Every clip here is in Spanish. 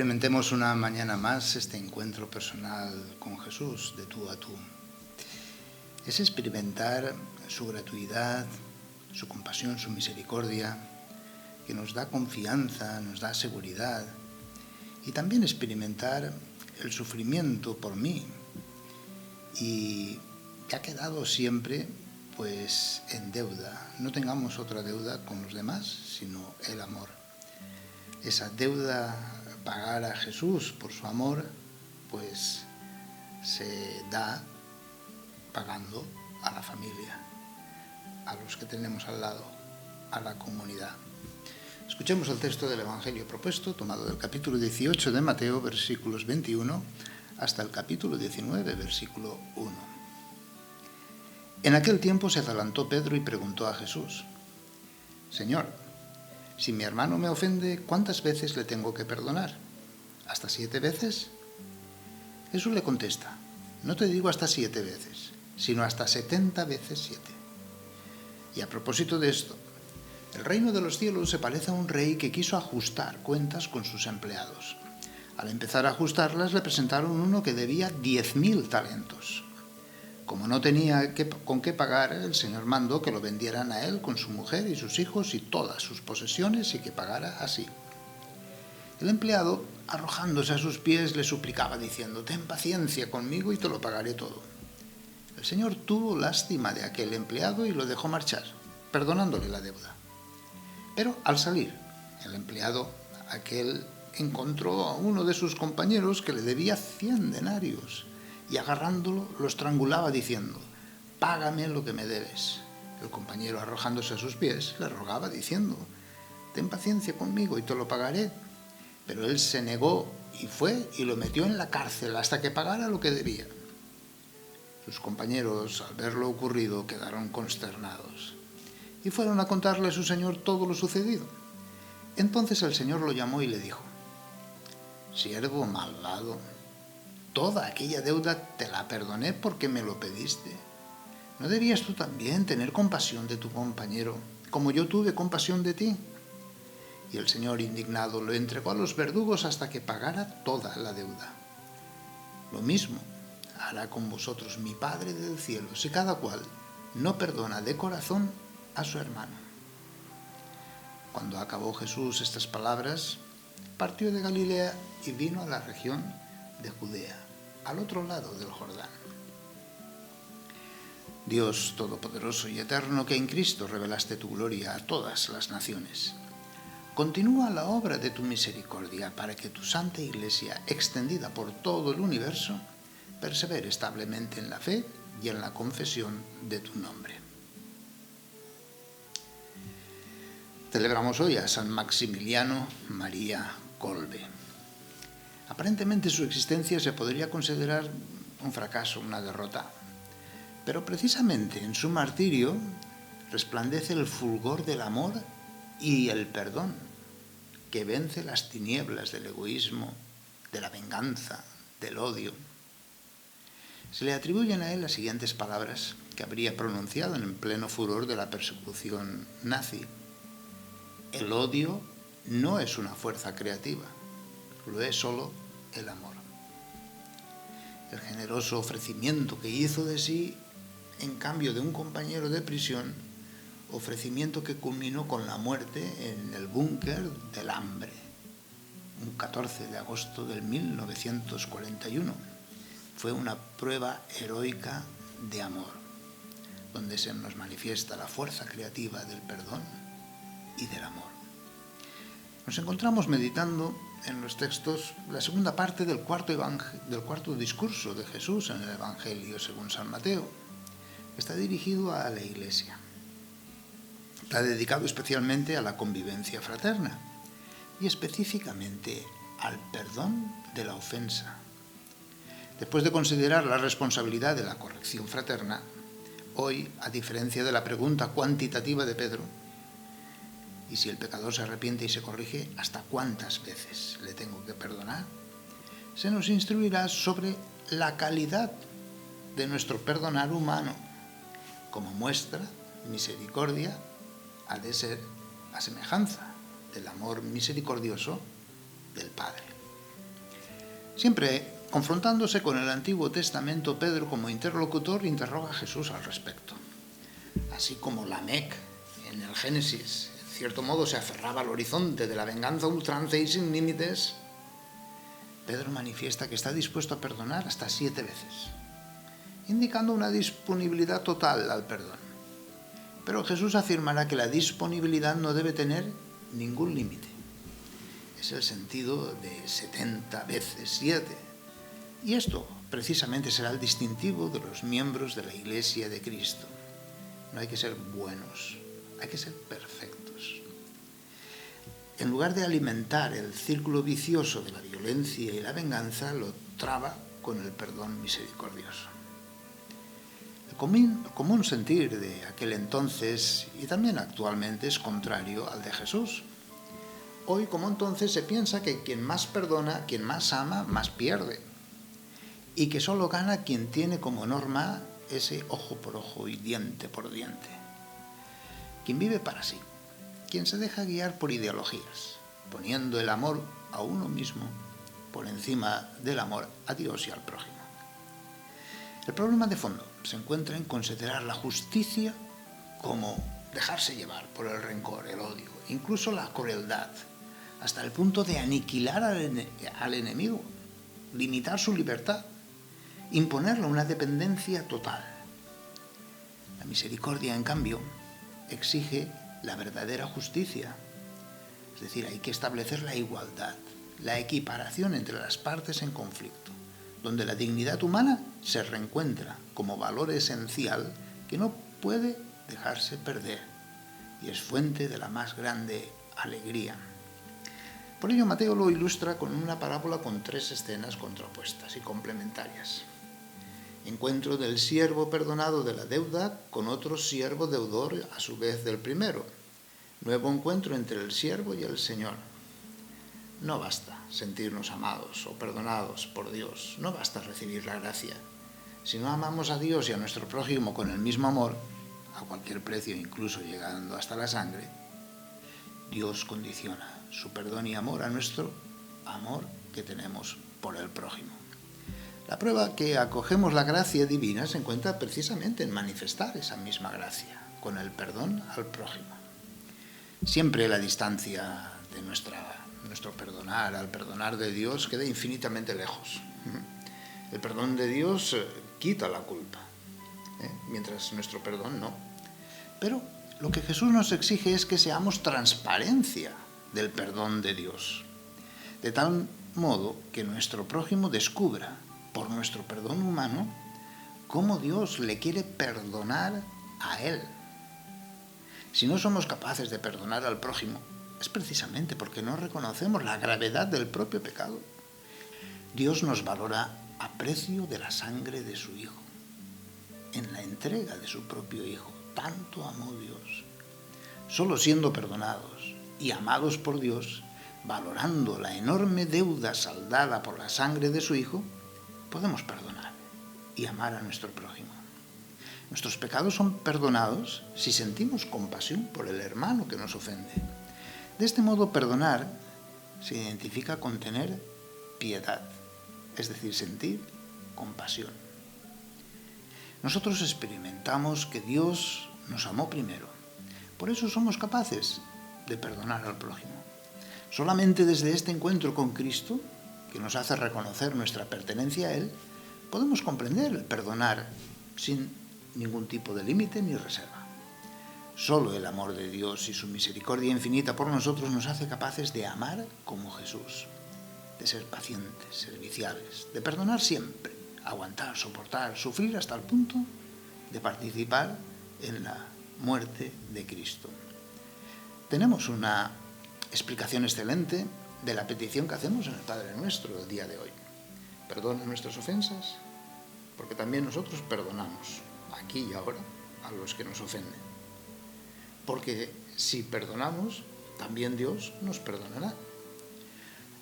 Experimentemos una mañana más este encuentro personal con Jesús, de tú a tú. Es experimentar su gratuidad, su compasión, su misericordia, que nos da confianza, nos da seguridad, y también experimentar el sufrimiento por mí. Y que ha quedado siempre pues en deuda. No tengamos otra deuda con los demás, sino el amor. Esa deuda pagar a Jesús por su amor, pues se da pagando a la familia, a los que tenemos al lado, a la comunidad. Escuchemos el texto del Evangelio propuesto, tomado del capítulo 18 de Mateo, versículos 21, hasta el capítulo 19, versículo 1. En aquel tiempo se adelantó Pedro y preguntó a Jesús: Señor, si mi hermano me ofende, ¿cuántas veces le tengo que perdonar? ¿Hasta 7 veces? Jesús le contesta: no te digo hasta 7 veces, sino hasta 70 veces 7. Y a propósito de esto, el reino de los cielos se parece a un rey que quiso ajustar cuentas con sus empleados. Al empezar a ajustarlas, le presentaron uno que debía 10.000 talentos. Como no tenía con qué pagar, el Señor mandó que lo vendieran a él con su mujer y sus hijos y todas sus posesiones y que pagara así. El empleado, arrojándose a sus pies, le suplicaba diciendo: ten paciencia conmigo y te lo pagaré todo. El Señor tuvo lástima de aquel empleado y lo dejó marchar, perdonándole la deuda. Pero al salir, el empleado aquel encontró a uno de sus compañeros que le debía 100 denarios. Y agarrándolo, lo estrangulaba diciendo: págame lo que me debes. El compañero, arrojándose a sus pies, le rogaba diciendo: ten paciencia conmigo y te lo pagaré. Pero él se negó y fue y lo metió en la cárcel hasta que pagara lo que debía. Sus compañeros, al ver lo ocurrido, quedaron consternados y fueron a contarle a su señor todo lo sucedido. Entonces el Señor lo llamó y le dijo: siervo malvado, toda aquella deuda te la perdoné porque me lo pediste. ¿No debías tú también tener compasión de tu compañero, como yo tuve compasión de ti? Y el Señor, indignado, lo entregó a los verdugos hasta que pagara toda la deuda. Lo mismo hará con vosotros mi Padre del cielo, si cada cual no perdona de corazón a su hermano. Cuando acabó Jesús estas palabras, partió de Galilea y vino a la región de Judea, al otro lado del Jordán. Dios todopoderoso y eterno, que en Cristo revelaste tu gloria a todas las naciones, continúa la obra de tu misericordia para que tu santa Iglesia, extendida por todo el universo, persevere establemente en la fe y en la confesión de tu nombre. Celebramos hoy a San Maximiliano María Kolbe. Aparentemente su existencia se podría considerar un fracaso, una derrota, pero precisamente en su martirio resplandece el fulgor del amor y el perdón, que vence las tinieblas del egoísmo, de la venganza, del odio. Se le atribuyen a él las siguientes palabras que habría pronunciado en pleno furor de la persecución nazi: el odio no es una fuerza creativa, lo es solo el amor. El generoso ofrecimiento que hizo de sí en cambio de un compañero de prisión, ofrecimiento que culminó con la muerte en el búnker del hambre, un 14 de agosto del 1941. Fue una prueba heroica de amor, donde se nos manifiesta la fuerza creativa del perdón y del amor. Nos encontramos meditando en los textos la segunda parte del cuarto discurso de Jesús en el Evangelio según San Mateo. Está dirigido a la Iglesia. Está dedicado especialmente a la convivencia fraterna y específicamente al perdón de la ofensa. Después de considerar la responsabilidad de la corrección fraterna, hoy, a diferencia de la pregunta cuantitativa de Pedro, y si el pecador se arrepiente y se corrige, ¿hasta cuántas veces le tengo que perdonar?, se nos instruirá sobre la calidad de nuestro perdonar humano. Como muestra, misericordia ha de ser a semejanza del amor misericordioso del Padre. Siempre confrontándose con el Antiguo Testamento, Pedro como interlocutor interroga a Jesús al respecto. Así como Lamec en el Génesis, en cierto modo, se aferraba al horizonte de la venganza ultranza y sin límites, Pedro manifiesta que está dispuesto a perdonar hasta 7 veces, indicando una disponibilidad total al perdón. Pero Jesús afirmará que la disponibilidad no debe tener ningún límite. Es el sentido de 70 veces 7. Y esto precisamente será el distintivo de los miembros de la Iglesia de Cristo. No hay que ser buenos, hay que ser perfectos. En lugar de alimentar el círculo vicioso de la violencia y la venganza, lo traba con el perdón misericordioso. El común sentir de aquel entonces y también actualmente es contrario al de Jesús. Hoy, como entonces, se piensa que quien más perdona, quien más ama, más pierde. Y que solo gana quien tiene como norma ese ojo por ojo y diente por diente. Quien vive para sí, quien se deja guiar por ideologías, poniendo el amor a uno mismo por encima del amor a Dios y al prójimo. El problema de fondo se encuentra en considerar la justicia como dejarse llevar por el rencor, el odio, incluso la crueldad, hasta el punto de aniquilar al enemigo, limitar su libertad, imponerle una dependencia total. La misericordia, en cambio, exige la verdadera justicia. Es decir, hay que establecer la igualdad, la equiparación entre las partes en conflicto, donde la dignidad humana se reencuentra como valor esencial que no puede dejarse perder y es fuente de la más grande alegría. Por ello, Mateo lo ilustra con una parábola con 3 escenas contrapuestas y complementarias. Encuentro del siervo perdonado de la deuda con otro siervo deudor a su vez del primero. Nuevo encuentro entre el siervo y el Señor. No basta sentirnos amados o perdonados por Dios, no basta recibir la gracia. Si no amamos a Dios y a nuestro prójimo con el mismo amor, a cualquier precio, incluso llegando hasta la sangre, Dios condiciona su perdón y amor a nuestro amor que tenemos por el prójimo. La prueba que acogemos la gracia divina se encuentra precisamente en manifestar esa misma gracia, con el perdón al prójimo. Siempre la distancia de nuestro perdonar al perdonar de Dios queda infinitamente lejos. El perdón de Dios quita la culpa, mientras nuestro perdón no. Pero lo que Jesús nos exige es que seamos transparencia del perdón de Dios, de tal modo que nuestro prójimo descubra, por nuestro perdón humano, cómo Dios le quiere perdonar a él. Si no somos capaces de perdonar al prójimo, es precisamente porque no reconocemos la gravedad del propio pecado. Dios nos valora a precio de la sangre de su Hijo, en la entrega de su propio Hijo. Tanto amó Dios. Solo siendo perdonados y amados por Dios, valorando la enorme deuda saldada por la sangre de su Hijo, podemos perdonar y amar a nuestro prójimo. Nuestros pecados son perdonados si sentimos compasión por el hermano que nos ofende. De este modo, perdonar se identifica con tener piedad, es decir, sentir compasión. Nosotros experimentamos que Dios nos amó primero. Por eso somos capaces de perdonar al prójimo. Solamente desde este encuentro con Cristo, que nos hace reconocer nuestra pertenencia a Él, podemos comprender el perdonar sin ningún tipo de límite ni reserva. Solo el amor de Dios y su misericordia infinita por nosotros nos hace capaces de amar como Jesús, de ser pacientes, serviciales, de perdonar siempre, aguantar, soportar, sufrir hasta el punto de participar en la muerte de Cristo. Tenemos una explicación excelente de la petición que hacemos en el Padre Nuestro el día de hoy. Perdona nuestras ofensas, porque también nosotros perdonamos, aquí y ahora, a los que nos ofenden. Porque si perdonamos, también Dios nos perdonará.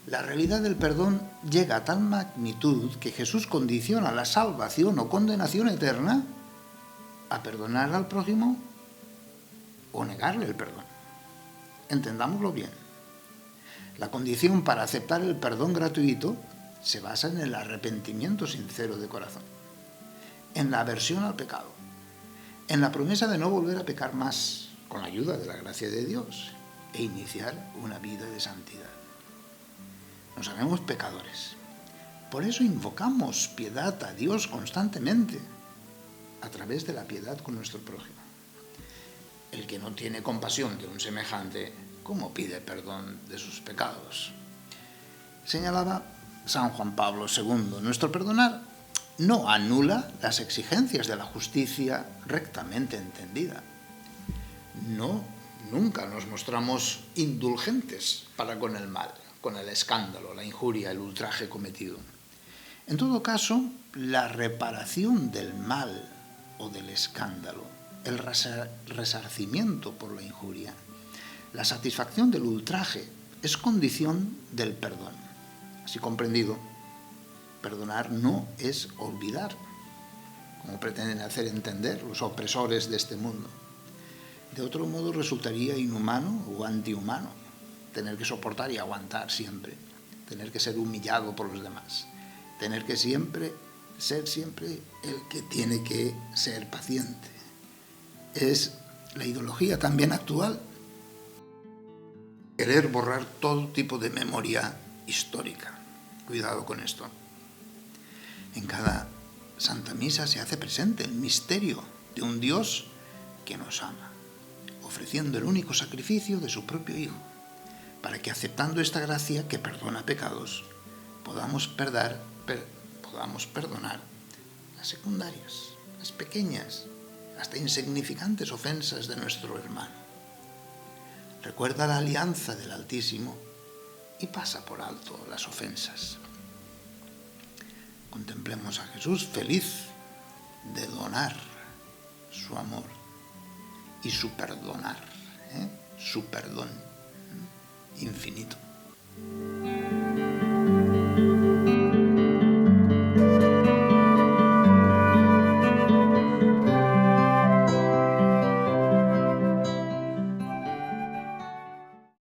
La realidad del perdón llega a tal magnitud que Jesús condiciona la salvación o condenación eterna a perdonar al prójimo o negarle el perdón. Entendámoslo bien. La condición para aceptar el perdón gratuito se basa en el arrepentimiento sincero de corazón, en la aversión al pecado, en la promesa de no volver a pecar más, con la ayuda de la gracia de Dios, e iniciar una vida de santidad. Nos sabemos pecadores. Por eso invocamos piedad a Dios constantemente, a través de la piedad con nuestro prójimo. El que no tiene compasión de un semejante, ¿cómo pide perdón de sus pecados? Señalaba San Juan Pablo II, nuestro perdonar no anula las exigencias de la justicia rectamente entendida. No, nunca nos mostramos indulgentes para con el mal, con el escándalo, la injuria, el ultraje cometido. En todo caso, la reparación del mal o del escándalo, el resarcimiento por la injuria, la satisfacción del ultraje, es condición del perdón. Así comprendido, perdonar no es olvidar, como pretenden hacer entender los opresores de este mundo. De otro modo resultaría inhumano o antihumano tener que soportar y aguantar siempre, tener que ser humillado por los demás, tener que ser siempre el que tiene que ser paciente. Es la ideología también actual, querer borrar todo tipo de memoria histórica. Cuidado con esto. En cada Santa Misa se hace presente el misterio de un Dios que nos ama, ofreciendo el único sacrificio de su propio Hijo, para que aceptando esta gracia que perdona pecados, podamos perdonar las secundarias, las pequeñas, hasta insignificantes ofensas de nuestro hermano. Recuerda la alianza del Altísimo y pasa por alto las ofensas. Contemplemos a Jesús feliz de donar su amor y su perdonar, su perdón infinito.